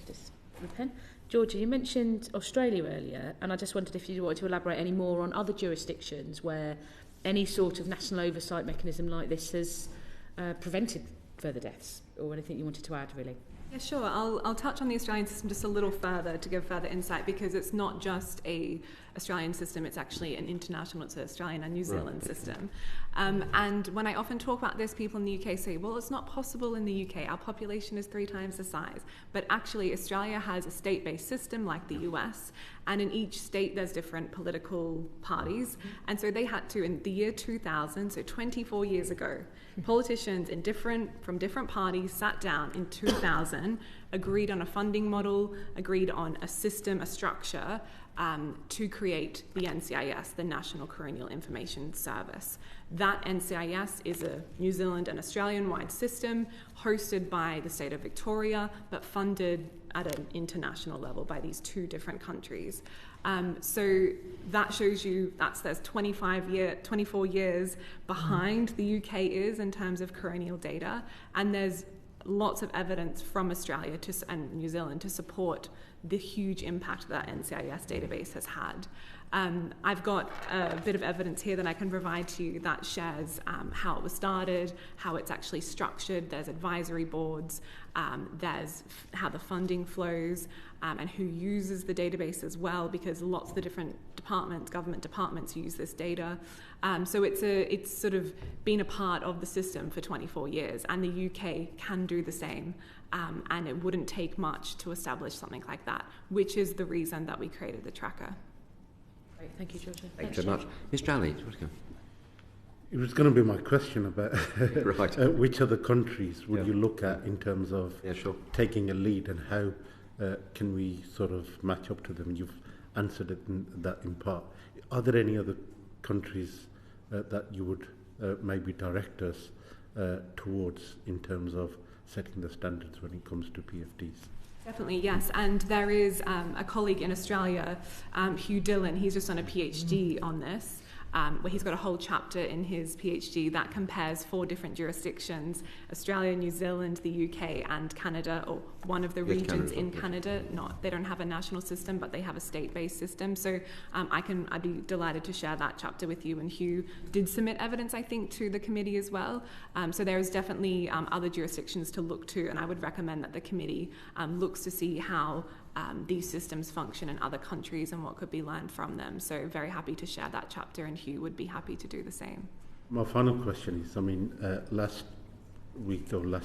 Just a pen. Georgia, you mentioned Australia earlier, and I just wondered if you wanted to elaborate any more on other jurisdictions where any sort of national oversight mechanism like this has prevented further deaths, or anything you wanted to add, really. Yeah, sure. I'll touch on the Australian system just a little further to give further insight, because it's not just a Australian system, it's actually an international, it's an Australian and New Zealand system. And when I often talk about this, people in the UK say, well, it's not possible in the UK, our population is 3 times the size. But actually, Australia has a state-based system like the US, and in each state there's different political parties. And so they had to, in the year 2000, so 24 years ago, politicians from different parties sat down in 2000, agreed on a funding model, agreed on a system, a structure, to create the NCIS, the National Coronial Information Service. That NCIS is a New Zealand and Australian-wide system hosted by the state of Victoria, but funded at an international level by these 2 different countries. So that shows you there's 24 years behind the UK is in terms of coronial data, and there's lots of evidence from Australia and New Zealand to support the huge impact that NCIS database has had. I've got a bit of evidence here that I can provide to you that shares how it was started, how it's actually structured. There's advisory boards, there's how the funding flows, and who uses the database as well, because lots of the different government departments use this data. So it's sort of been a part of the system for 24 years, and the UK can do the same. And it wouldn't take much to establish something like that, which is the reason that we created the tracker. Great, thank you, Georgia. Thanks so much. Mr. Ali, it was going to be my question about right. which other countries would you look at in terms of taking a lead, and how can we sort of match up to them? You've answered it in part. Are there any other countries that you would maybe direct us towards in terms of setting the standards when it comes to PFDs? Definitely, yes. And there is a colleague in Australia, Hugh Dillon, he's just done a PhD on this, where he's got a whole chapter in his PhD that compares 4 different jurisdictions: Australia, New Zealand, the UK, and Canada, or one of the regions in Canada. They don't have a national system, but they have a state-based system. So I'd be delighted to share that chapter with you. And Hugh did submit evidence, I think, to the committee as well. So there is definitely other jurisdictions to look to, and I would recommend that the committee looks to see how these systems function in other countries and what could be learned from them. So very happy to share that chapter, and Hugh would be happy to do the same. My final question is, last week or last